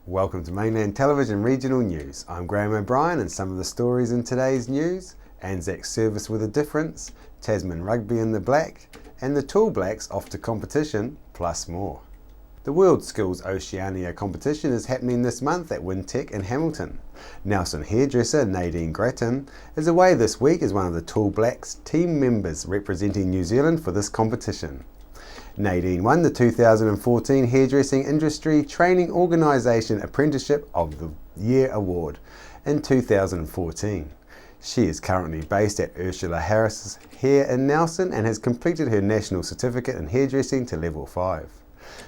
Welcome to Mainland Television Regional News. I'm Graham O'Brien, and some of the stories in today's news: Anzac service with a difference, Tasman rugby in the black, and the Tall Blacks off to competition, plus more. The World Skills Oceania competition is happening this month at Wintec in Hamilton. Nelson hairdresser Nadine Grattan is away this week as one of the Tall Blacks team members representing New Zealand for this competition. Nadine won the 2014 Hairdressing Industry Training Organisation Apprenticeship of the Year Award in 2014. She is currently based at Ursula Harris's Hair in Nelson and has completed her National Certificate in Hairdressing to Level 5.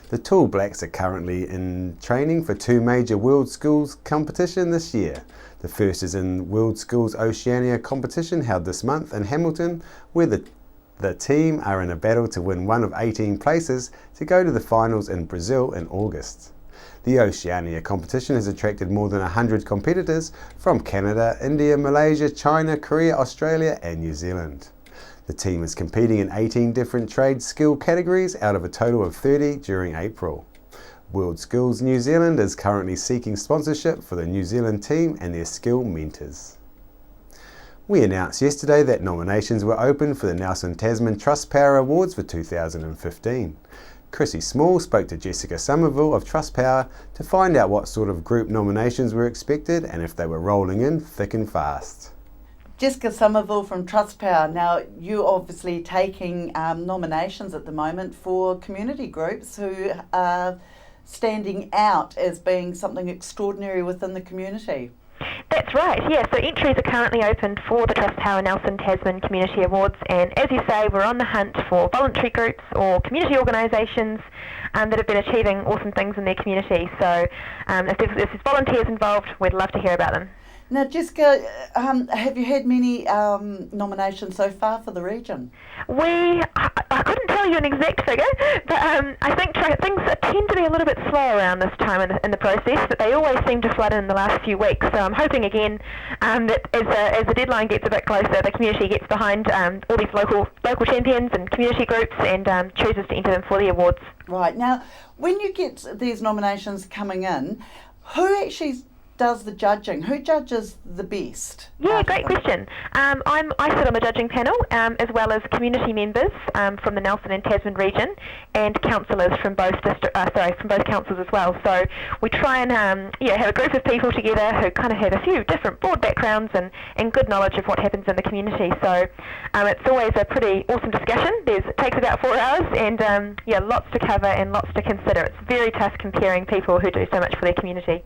The Tall Blacks are currently in training for two major World Skills competition this year. The first is in World Skills Oceania competition held this month in Hamilton, where the team are in a battle to win one of 18 places to go to the finals in Brazil in August. The Oceania competition has attracted more than 100 competitors from Canada, India, Malaysia, China, Korea, Australia and New Zealand. The team is competing in 18 different trade skill categories out of a total of 30 during April. World Skills New Zealand is currently seeking sponsorship for the New Zealand team and their skill mentors. We announced yesterday that nominations were open for the Nelson Tasman Trustpower Awards for 2015. Chrissy Small spoke to Jessica Somerville of Trustpower to find out what sort of group nominations were expected and if they were rolling in thick and fast. Jessica Somerville from Trustpower. Now, you're obviously taking nominations at the moment for community groups who are standing out as being something extraordinary within the community. That's right, yeah. So entries are currently open for the Trustpower Nelson Tasman Community Awards, and as you say, we're on the hunt for voluntary groups or community organisations that have been achieving awesome things in their community. So if there's volunteers involved, we'd love to hear about them. Now, Jessica, have you had many nominations so far for the region? I couldn't tell you an exact figure, but I think things tend to be a little bit slow around this time in the process, but they always seem to flood in the last few weeks. So I'm hoping again that as the deadline gets a bit closer, the community gets behind all these local champions and community groups and chooses to enter them for the awards. Right. Now, when you get these nominations coming in, who actually does the judging? Who judges the best? Yeah, great question. I sit on the judging panel, as well as community members from the Nelson and Tasman region, and councillors from both councils as well. So we try and have a group of people together who kind of have a few different broad backgrounds and good knowledge of what happens in the community. So it's always a pretty awesome discussion. It takes about 4 hours, and lots to cover and lots to consider. It's very tough comparing people who do so much for their community.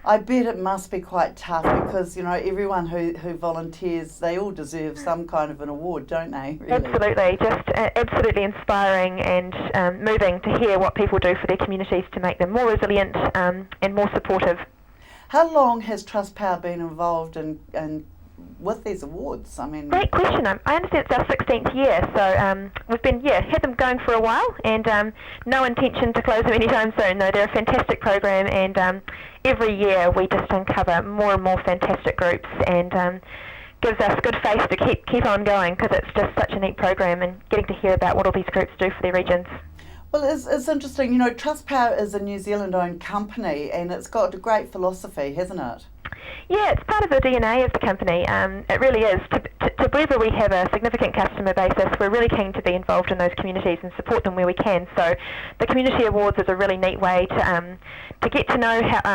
I bet it must be quite tough because, everyone who volunteers, they all deserve some kind of an award, don't they? Really? Absolutely. Just absolutely inspiring and moving to hear what people do for their communities to make them more resilient and more supportive. How long has Trustpower been involved in with these awards? Great question. I understand it's our 16th year, so we've been had them going for a while, and no intention to close them anytime soon. No, they're a fantastic program, and every year we just uncover more and more fantastic groups, and gives us good faith to keep on going because it's just such a neat program and getting to hear about what all these groups do for their regions. Well, it's interesting. Trustpower is a New Zealand-owned company, and it's got a great philosophy, hasn't it? Yeah, it's part of the DNA of the company. It really is. Wherever we have a significant customer basis, we're really keen to be involved in those communities and support them where we can. So the Community Awards is a really neat way to get to know how,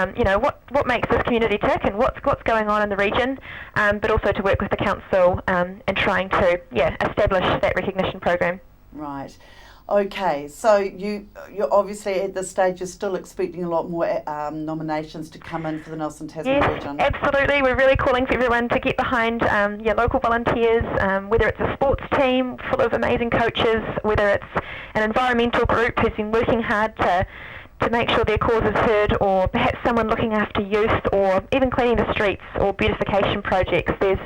what makes this community tick and what's going on in the region, but also to work with the council and trying to establish that recognition program. Right. Okay, so you're obviously at this stage you're still expecting a lot more nominations to come in for the Nelson Tasman region. Yes, absolutely. We're really calling for everyone to get behind local volunteers, whether it's a sports team full of amazing coaches, whether it's an environmental group who's been working hard to to make sure their cause is heard, or perhaps someone looking after youth, or even cleaning the streets or beautification projects. There's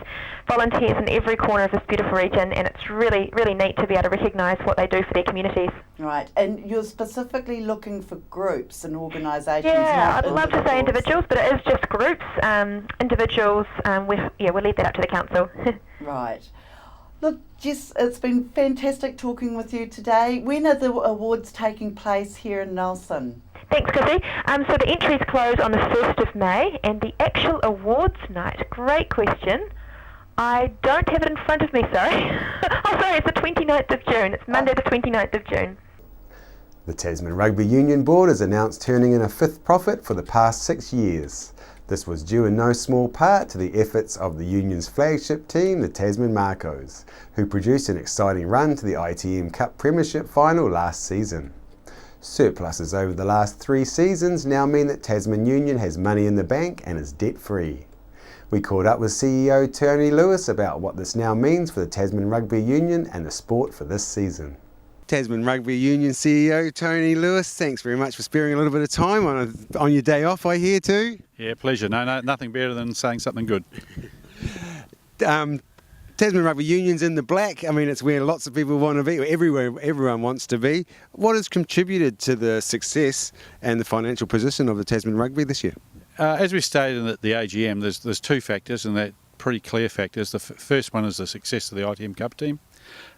volunteers in every corner of this beautiful region, and it's really, really neat to be able to recognise what they do for their communities. Right, and you're specifically looking for groups and organisations. Yeah, I'd love to say individuals, but it is just groups. Individuals, we'll leave that up to the council. Right. Look, Jess, it's been fantastic talking with you today. When are the awards taking place here in Nelson? Thanks, Chrissy. So the entries close on the 1st of May, and the actual awards night, great question. I don't have it in front of me, sorry. It's the 29th of June. It's Monday the 29th of June. The Tasman Rugby Union Board has announced turning in a fifth profit for the past 6 years. This was due in no small part to the efforts of the union's flagship team, the Tasman Marcos, who produced an exciting run to the ITM Cup Premiership final last season. Surpluses over the last 3 seasons now mean that Tasman Union has money in the bank and is debt-free. We caught up with CEO Tony Lewis about what this now means for the Tasman Rugby Union and the sport for this season. Tasman Rugby Union CEO Tony Lewis, thanks very much for sparing a little bit of time on your day off, I hear too. Yeah, pleasure. No, nothing better than saying something good. Tasman Rugby Union's in the black. I mean, it's where lots of people want to be, everyone wants to be. What has contributed to the success and the financial position of the Tasman Rugby this year? As we stated at the AGM, there's 2 factors, and they're pretty clear factors. The first one is the success of the ITM Cup team.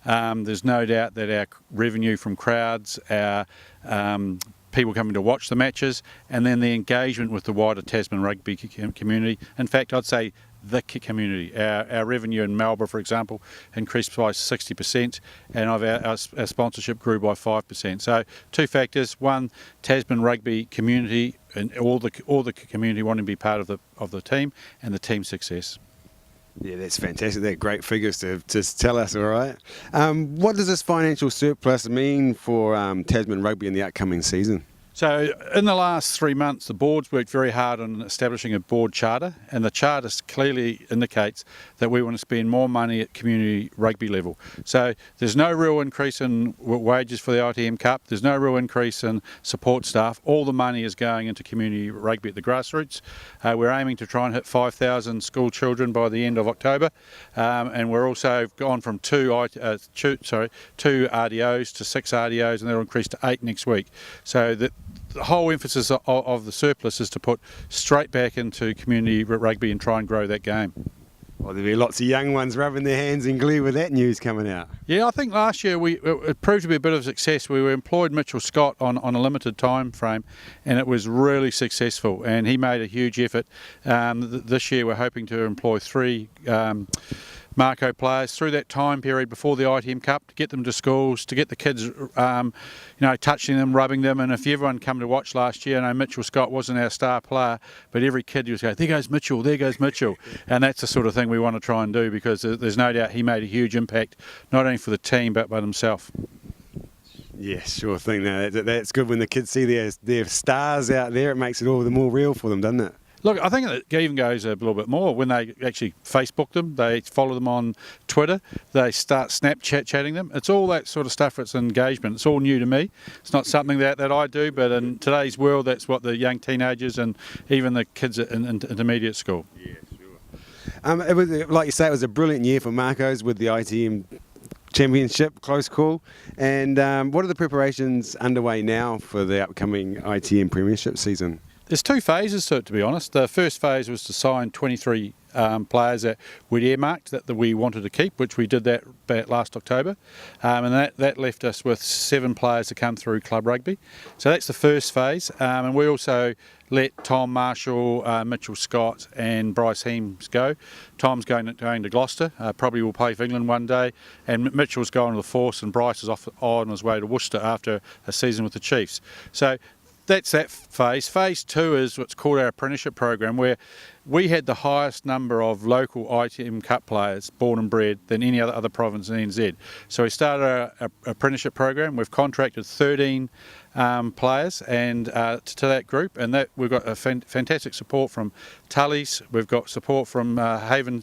There's no doubt that our revenue from crowds, our people coming to watch the matches, and then the engagement with the wider Tasman rugby community. In fact, I'd say the community. Our revenue in Melbourne, for example, increased by 60%, and our sponsorship grew by 5%. So 2 factors: one, Tasman rugby community and all the community wanting to be part of the team, and the team's success. Yeah, that's fantastic. They're great figures to tell us, all right. What does this financial surplus mean for Tasman Rugby in the upcoming season? So in the last 3 months, the board's worked very hard on establishing a board charter, and the charter clearly indicates that we want to spend more money at community rugby level. So there's no real increase in wages for the ITM Cup, there's no real increase in support staff. All the money is going into community rugby at the grassroots. We're aiming to try and hit 5,000 school children by the end of October, and we're also gone from 2 RDOs to 6 RDOs, and they'll increase to 8 next week. So the whole emphasis of the surplus is to put straight back into community rugby and try and grow that game. Well, there'll be lots of young ones rubbing their hands in glee with that news coming out. Yeah, I think last year it proved to be a bit of a success. We employed Mitchell Scott on a limited time frame, and it was really successful, and he made a huge effort. This year we're hoping to employ 3 Marco players through that time period before the ITM Cup to get them to schools, to get the kids, touching them, rubbing them. And if everyone come to watch last year, I know Mitchell Scott wasn't our star player, but every kid was going, there goes Mitchell, there goes Mitchell. And that's the sort of thing we want to try and do, because there's no doubt he made a huge impact, not only for the team, but by himself. Yeah, sure thing. No, that's good when the kids see their stars out there. It makes it all the more real for them, doesn't it? Look, I think it even goes a little bit more when they actually Facebook them, they follow them on Twitter, they start Snapchatting them. It's all that sort of stuff. It's engagement. It's all new to me. It's not something that I do, but in today's world, that's what the young teenagers and even the kids in intermediate school. Yeah, sure. It was, like you say, it was a brilliant year for Marcos with the ITM Championship, close call. And what are the preparations underway now for the upcoming ITM Premiership season? There's 2 phases to it, to be honest. The first phase was to sign 23 players that we'd earmarked that we wanted to keep, which we did that last October. And that left us with 7 players to come through club rugby. So that's the first phase. And we also let Tom Marshall, Mitchell Scott and Bryce Heems go. Tom's going to Gloucester, probably will play for England one day. And Mitchell's going to the Force, and Bryce is off on his way to Worcester after a season with the Chiefs. So that's that phase. Phase 2 is what's called our apprenticeship program, where we had the highest number of local ITM Cup players born and bred than any other province in NZ. So we started our apprenticeship program. We've contracted 13 players and to that group, and that we've got a fantastic support from Tully's. We've got support from Haven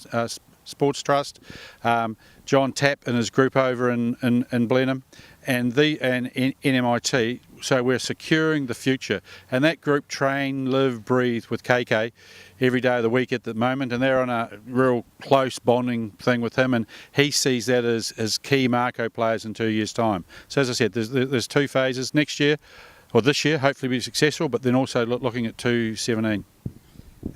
Sports Trust, John Tapp and his group over in Blenheim, and NMIT so we're securing the future. And that group train, live, breathe with KK every day of the week at the moment, and they're on a real close bonding thing with him, and he sees that as key Mako players in 2 years' time. So as I said, there's 2 phases next year, or this year, hopefully be successful, but then also looking at 2017.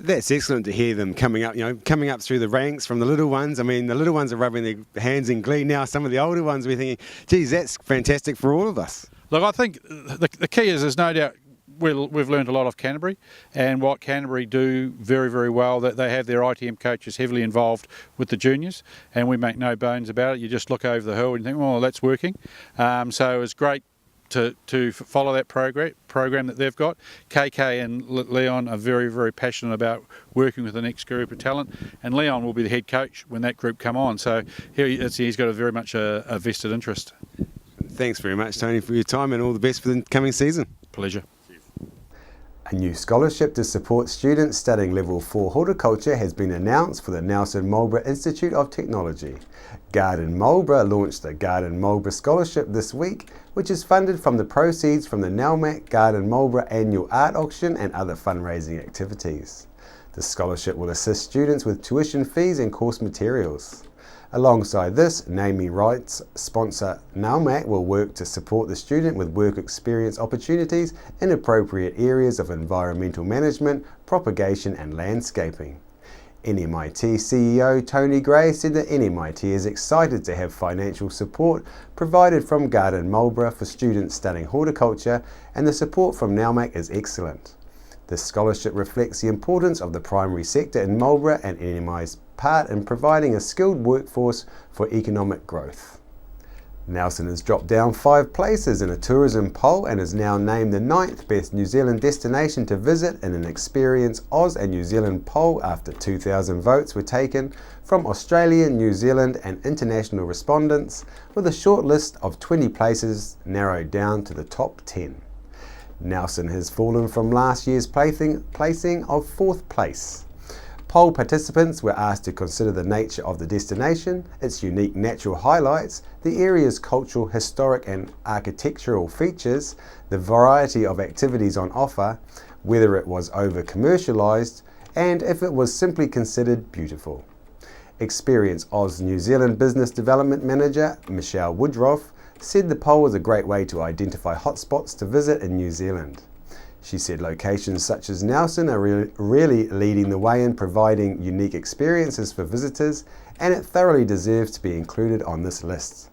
That's excellent to hear them coming up through the ranks from the little ones. I mean, the little ones are rubbing their hands in glee now. Some of the older ones, we're thinking, geez, that's fantastic for all of us. Look, I think the key is, there's no doubt, we've learned a lot of Canterbury, and what Canterbury do very, very well, that they have their ITM coaches heavily involved with the juniors, and we make no bones about it. You just look over the hill and you think, well, that's working. So it's great to follow that program that they've got. KK and Leon are very, very passionate about working with the next group of talent, and Leon will be the head coach when that group come on. So he's got very much a vested interest. Thanks very much, Tony, for your time, and all the best for the coming season. Pleasure. A new scholarship to support students studying Level 4 Horticulture has been announced for the Nelson Marlborough Institute of Technology. Garden Marlborough launched the Garden Marlborough Scholarship this week, which is funded from the proceeds from the NALMAC Garden Marlborough annual art auction and other fundraising activities. The scholarship will assist students with tuition fees and course materials. Alongside this, Naming Rights sponsor NALMAC will work to support the student with work experience opportunities in appropriate areas of environmental management, propagation and landscaping. NMIT CEO Tony Gray said that NMIT is excited to have financial support provided from Garden Marlborough for students studying horticulture, and the support from NALMAC is excellent. This scholarship reflects the importance of the primary sector in Marlborough and NMI's part in providing a skilled workforce for economic growth. Nelson has dropped down 5 places in a tourism poll and is now named the 9th best New Zealand destination to visit in an Experience Oz and New Zealand poll after 2,000 votes were taken from Australia, New Zealand and international respondents, with a short list of 20 places narrowed down to the top 10. Nelson has fallen from last year's placing of 4th place. Poll participants were asked to consider the nature of the destination, its unique natural highlights, the area's cultural, historic and architectural features, the variety of activities on offer, whether it was over-commercialised, and if it was simply considered beautiful. Experience Oz New Zealand Business Development Manager Michelle Woodruff said the poll was a great way to identify hotspots to visit in New Zealand. She said locations such as Nelson are really leading the way in providing unique experiences for visitors, and it thoroughly deserves to be included on this list.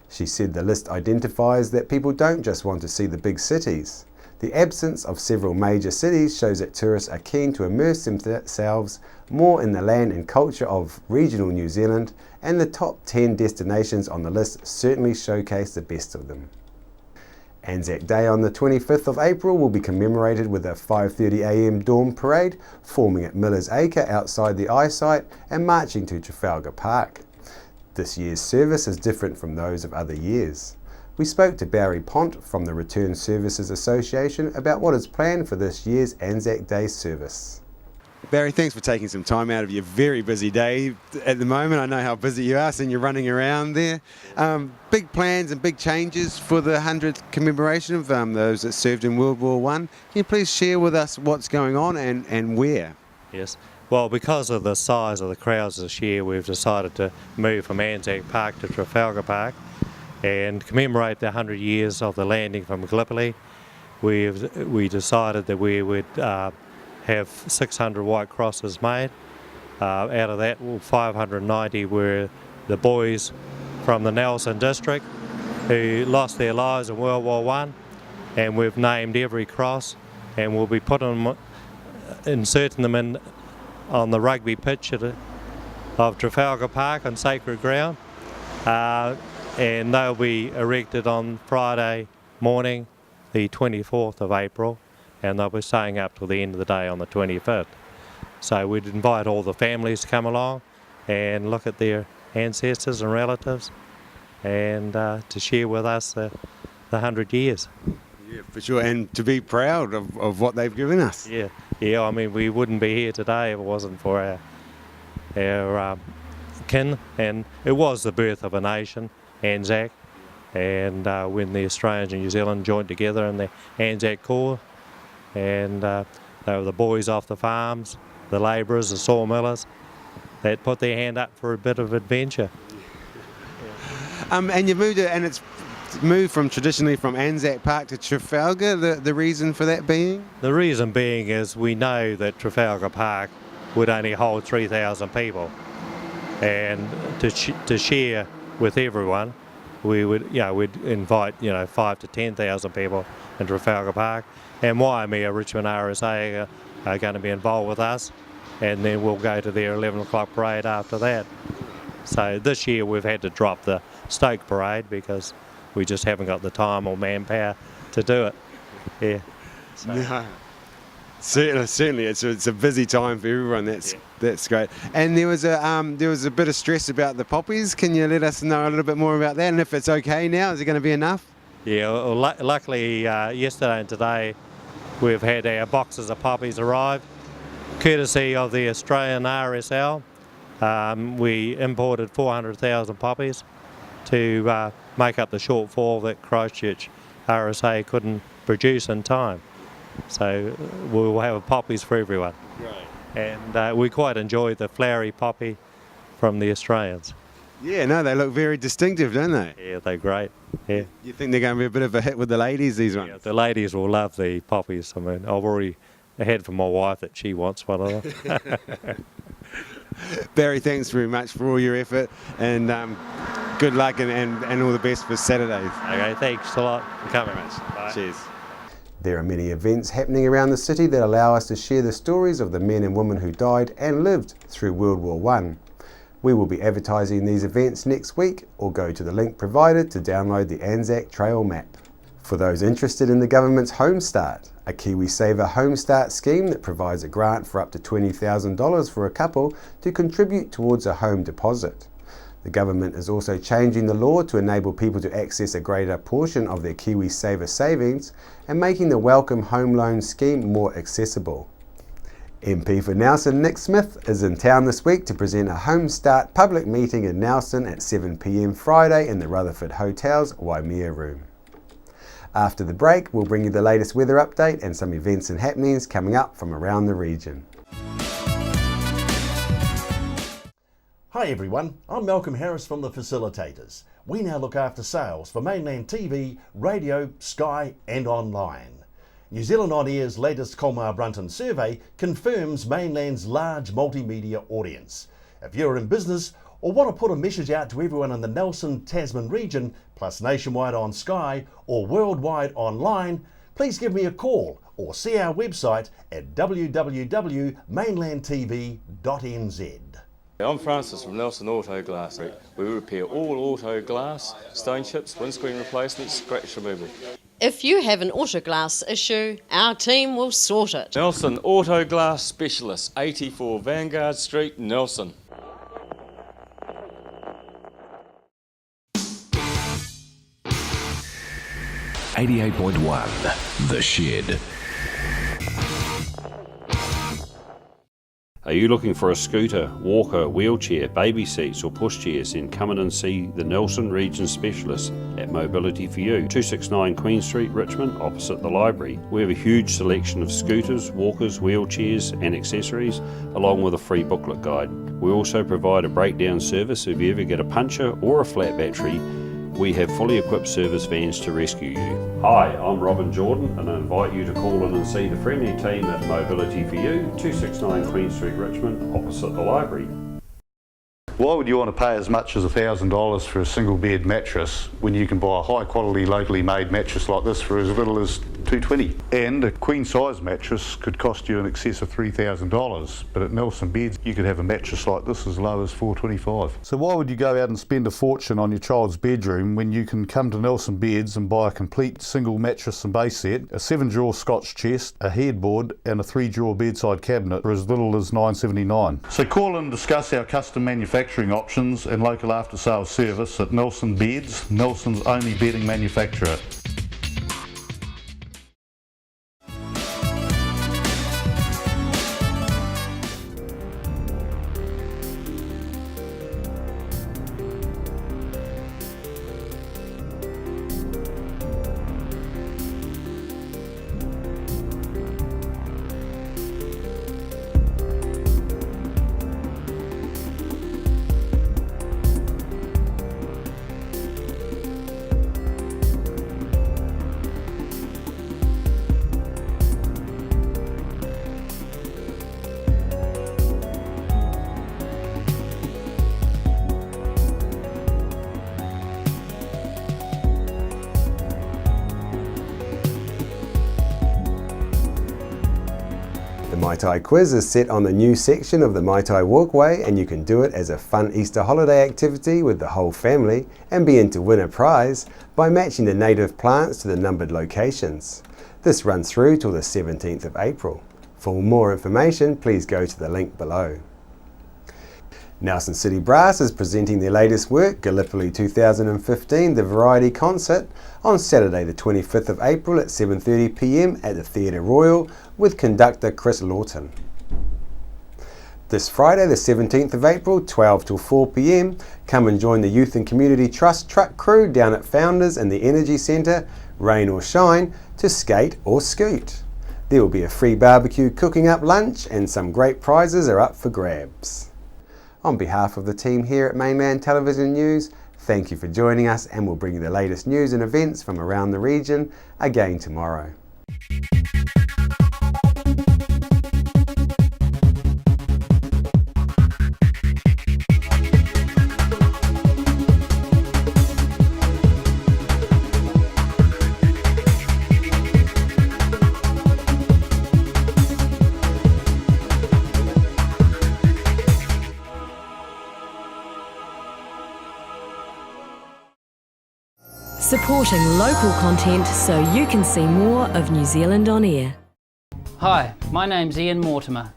She said the list identifies that people don't just want to see the big cities. The absence of several major cities shows that tourists are keen to immerse themselves more in the land and culture of regional New Zealand, and the top 10 destinations on the list certainly showcase the best of them. Anzac Day on the 25th of April will be commemorated with a 5:30 a.m. dawn parade, forming at Miller's Acre outside the eyesight and marching to Trafalgar Park. This year's service is different from those of other years. We spoke to Barry Pont from the Return Services Association about what is planned for this year's Anzac Day service. Barry, thanks for taking some time out of your very busy day at the moment. I know how busy you are, seeing you running around there. Big plans and big changes for the 100th commemoration of those that served in World War I. Can you please share with us what's going on and where? Yes. Well, because of the size of the crowds this year, we've decided to move from Anzac Park to Trafalgar Park and commemorate the 100 years of the landing from Gallipoli. We decided that we would have 600 white crosses made. Out of that, 590 were the boys from the Nelson district who lost their lives in World War I, and we've named every cross, and we'll be inserting them on the rugby pitch of Trafalgar Park on sacred ground, and they'll be erected on Friday morning, the 24th of April, and they'll be staying up till the end of the day on the 25th. So we'd invite all the families to come along and look at their ancestors and relatives, and to share with us the 100 years. Yeah, for sure, and to be proud of what they've given us. Yeah. I mean, we wouldn't be here today if it wasn't for our kin, and it was the birth of a nation, Anzac, and when the Australians and New Zealand joined together in the Anzac Corps, and they were the boys off the farms, the labourers, the sawmillers, that put their hand up for a bit of adventure. And you've moved it, and it's moved from traditionally from Anzac Park to Trafalgar. The reason for that being? The reason being is we know that Trafalgar Park would only hold 3,000 people, and to share with everyone, we'd invite 5,000 to 10,000 people in Trafalgar Park, and Waimea Richmond RSA are going to be involved with us, and then we'll go to their 11 o'clock parade after that. So this year we've had to drop the Stoke parade because we just haven't got the time or manpower to do it. Yeah. So. No. Certainly, it's a busy time for everyone. That's great. And there was a bit of stress about the poppies. Can you let us know a little bit more about that? And if it's okay now, is it going to be enough? Yeah. Well, luckily, yesterday and today, we've had our boxes of poppies arrive, courtesy of the Australian RSL. We imported 400,000 poppies to make up the shortfall that Christchurch RSA couldn't produce in time. So we'll have poppies for everyone. Right. And we quite enjoyed the flowery poppy from the Australians. Yeah, no, they look very distinctive, don't they? Yeah, they're great. Yeah. You think they're going to be a bit of a hit with the ladies, these ones? Yeah, the ladies will love the poppies. I mean, I've already had from my wife that she wants one of them. Barry, thanks very much for all your effort, and good luck and all the best for Saturdays. Okay, thanks a lot for coming. Bye. Cheers. There are many events happening around the city that allow us to share the stories of the men and women who died and lived through World War I. We will be advertising these events next week, or go to the link provided to download the Anzac Trail map. For those interested in the government's Home Start, a KiwiSaver Home Start scheme that provides a grant for up to $20,000 for a couple to contribute towards a home deposit. The government is also changing the law to enable people to access a greater portion of their KiwiSaver savings and making the Welcome Home Loan scheme more accessible. MP for Nelson Nick Smith is in town this week to present a Home Start public meeting in Nelson at 7 p.m. Friday in the Rutherford Hotel's Waimea room. After the break, we'll bring you the latest weather update and some events and happenings coming up from around the region. Hi everyone, I'm Malcolm Harris from The Facilitators. We now look after sales for mainland TV, radio, Sky and online. New Zealand On Air's latest Colmar Brunton survey confirms mainland's large multimedia audience. If you're in business or want to put a message out to everyone in the Nelson Tasman region, plus nationwide on Sky or worldwide online, please give me a call or see our website at www.mainlandtv.nz. I'm Francis from Nelson Auto Glass. We repair all auto glass, stone chips, windscreen replacements, scratch removal. If you have an auto glass issue, our team will sort it. Nelson Auto Glass Specialists, 84 Vanguard Street, Nelson. .1 The Shed. Are you looking for a scooter, walker, wheelchair, baby seats or pushchairs? Then come in and see the Nelson Region Specialists at Mobility for You, 269 Queen Street, Richmond, opposite the library. We have a huge selection of scooters, walkers, wheelchairs and accessories, along with a free booklet guide. We also provide a breakdown service if you ever get a puncture or a flat battery. We have fully equipped service vans to rescue you. Hi, I'm Robin Jordan and I invite you to call in and see the friendly team at Mobility for You, 269 Queen Street, Richmond, opposite the library. Why would you want to pay as much as $1,000 for a single bed mattress when you can buy a high quality locally made mattress like this for as little as $220? And a queen size mattress could cost you in excess of $3,000, but at Nelson Beds you could have a mattress like this as low as $425. So why would you go out and spend a fortune on your child's bedroom when you can come to Nelson Beds and buy a complete single mattress and base set, a 7-drawer Scotch chest, a headboard and a 3-drawer bedside cabinet for as little as $979? So call and discuss our custom manufacturing options and local after sales service at Nelson Beds, Nelson's only bedding manufacturer. Mai Tai quiz is set on the new section of the Mai Tai walkway, and you can do it as a fun Easter holiday activity with the whole family and be in to win a prize by matching the native plants to the numbered locations. This runs through till the 17th of April. For more information, please go to the link below. Nelson City Brass is presenting their latest work, Gallipoli 2015, the Variety Concert, on Saturday the 25th of April at 7:30 p.m. at the Theatre Royal with conductor Chris Lawton. This Friday the 17th of April, 12 till 4 p.m, come and join the Youth and Community Trust truck crew down at Founders in the Energy Centre, rain or shine, to skate or scoot. There will be a free barbecue cooking up lunch and some great prizes are up for grabs. On behalf of the team here at Mainland Television News, thank you for joining us, and we'll bring you the latest news and events from around the region again tomorrow. Supporting local content so you can see more of New Zealand on air. Hi, my name's Ian Mortimer.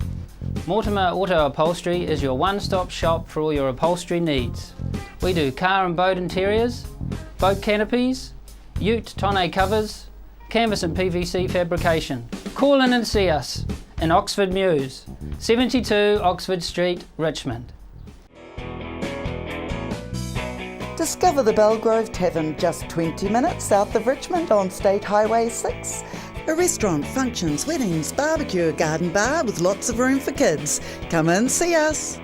Mortimer Auto Upholstery is your one-stop shop for all your upholstery needs. We do car and boat interiors, boat canopies, ute tonneau covers, canvas and PVC fabrication. Call in and see us in Oxford Mews, 72 Oxford Street, Richmond. Discover the Belgrove Tavern, just 20 minutes south of Richmond on State Highway 6. A restaurant, functions, weddings, barbecue, garden bar with lots of room for kids. Come and see us.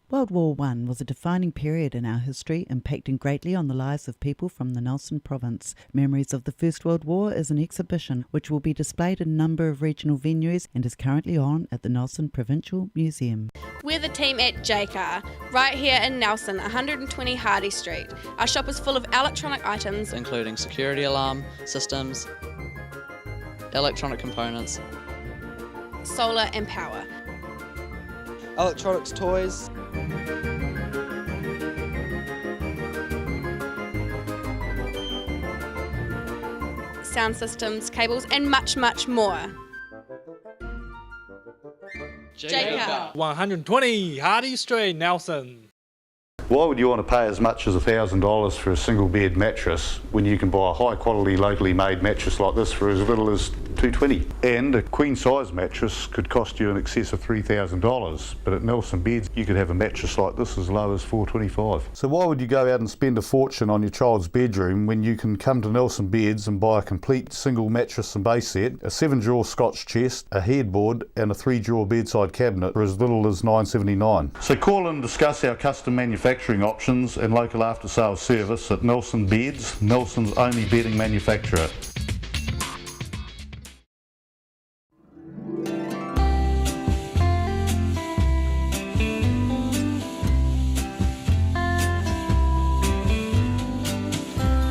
World War I was a defining period in our history, impacting greatly on the lives of people from the Nelson province. Memories of the First World War is an exhibition which will be displayed in a number of regional venues and is currently on at the Nelson Provincial Museum. We're the team at JCar, right here in Nelson, 120 Hardy Street. Our shop is full of electronic items, including security alarm systems, electronic components, solar and power, electronics toys, sound systems, cables, and much, much more. JCar. 120 Hardy Street, Nelson. Why would you want to pay as much as $1,000 for a single bed mattress when you can buy a high quality locally made mattress like this for as little as $220? And a queen size mattress could cost you in excess of $3,000, but at Nelson Beds you could have a mattress like this as low as $425. So why would you go out and spend a fortune on your child's bedroom when you can come to Nelson Beds and buy a complete single mattress and base set, a 7-drawer Scotch chest, a headboard and a 3-drawer bedside cabinet for as little as $979? So call and discuss our custom manufacturing options and local after sales service at Nelson Beds, Nelson's only bedding manufacturer.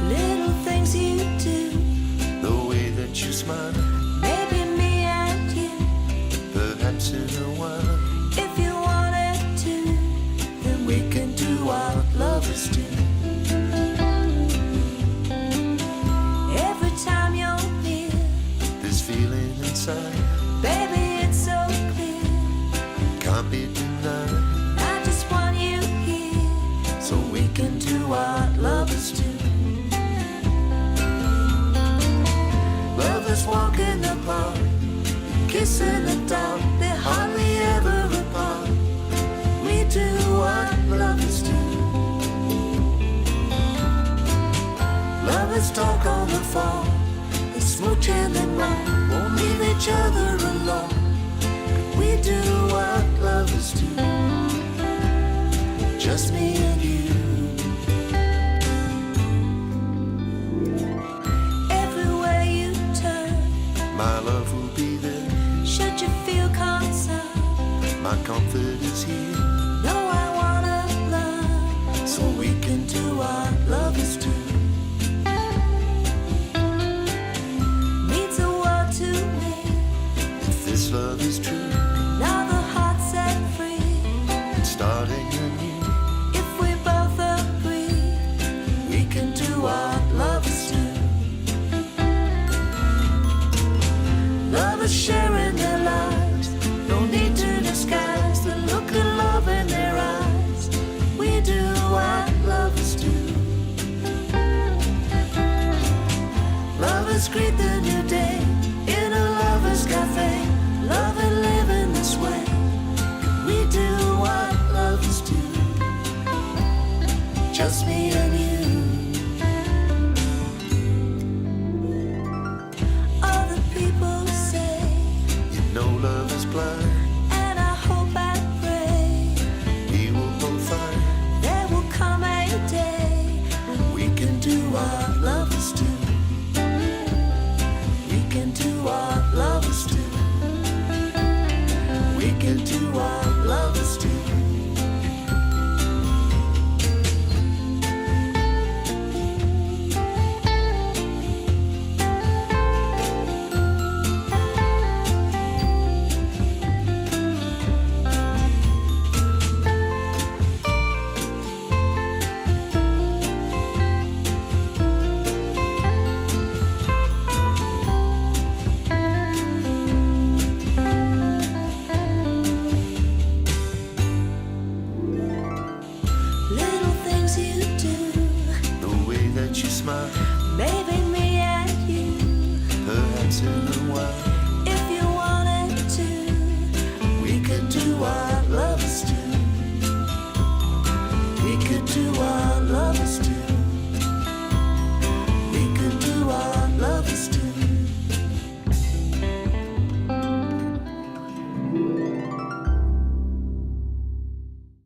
Little things you do, the way that you smile, maybe me and you, perhaps in a while. If you wanted to, then we can do what lovers do. Every time you're near, this feeling inside, baby, it's so clear, can't be denied. I just want you here, so we can do what lovers do. Lovers walk in the park, kiss in the dark, they're hardly ever apart. We do what lovers do. Lovers talk on the phone, they smooch and then run, won't leave each other alone. We do what lovers do, just me and you. Everywhere you turn, my love will be there. Should you feel concerned, my comfort is here. No, I wanna love, so we can do what lovers do. what lovers do. Lovers sharing their lives, no need to disguise the look of love in their eyes. We do what lovers do. Lovers greet the new day in a lover's cafe. Love and live in this way. We do what lovers do. Just me and you. Other people say, you know love is blind. And I hope and pray we will both find there will come a day when we can do what lovers do. We can do what lovers do. We can do what lovers do. Little things you do, the way that you smile, maybe me and you, perhaps in a while. If you wanted to, we could do what lovers do. We could do what lovers do. We could do what lovers do.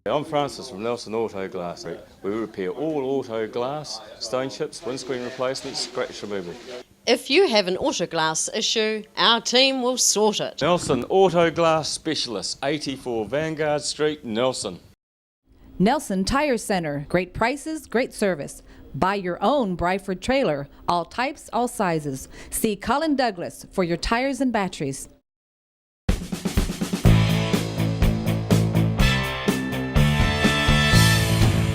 I'm Francis from Nelson Auto Glass. We repair all auto glass, stone chips, windscreen replacements, scratch removal. If you have an auto glass issue, our team will sort it. Nelson Auto Glass Specialists, 84 Vanguard Street, Nelson. Nelson Tire Center. Great prices, great service. Buy your own Bryford trailer. All types, all sizes. See Colin Douglas for your tires and batteries.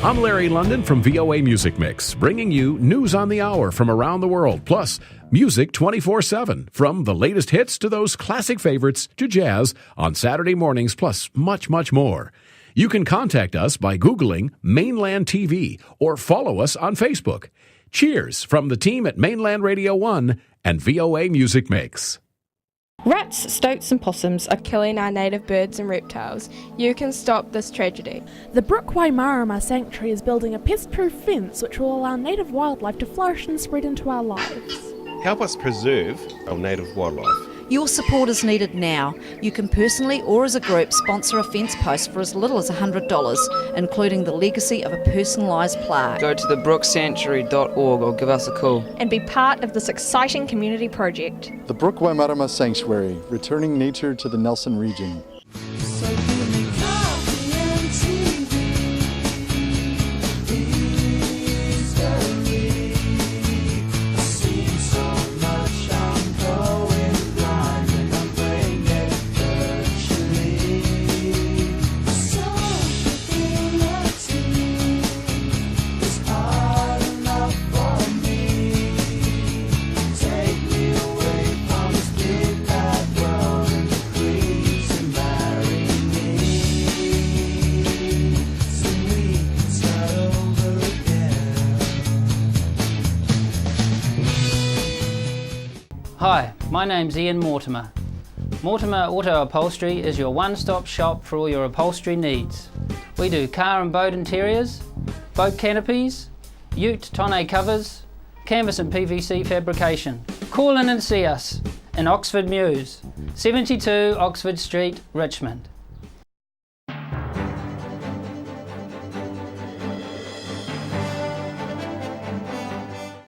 I'm Larry London from VOA Music Mix, bringing you news on the hour from around the world, plus music 24/7, from the latest hits to those classic favorites to jazz on Saturday mornings, plus much, much more. You can contact us by Googling Mainland TV or follow us on Facebook. Cheers from the team at Mainland Radio 1 and VOA Music Mix. Rats, stoats and possums are killing our native birds and reptiles. You can stop this tragedy. The Brookway Marama Sanctuary is building a pest-proof fence which will allow native wildlife to flourish and spread into our lives. Help us preserve our native wildlife. Your support is needed now. You can personally or as a group sponsor a fence post for as little as $100, including the legacy of a personalised plaque. Go to thebrooksanctuary.org or give us a call. And be part of this exciting community project. The Brookway Marama Sanctuary, returning nature to the Nelson region. Hi, my name's Ian Mortimer. Mortimer Auto Upholstery is your one-stop shop for all your upholstery needs. We do car and boat interiors, boat canopies, ute tonneau covers, canvas and PVC fabrication. Call in and see us in Oxford Mews, 72 Oxford Street, Richmond.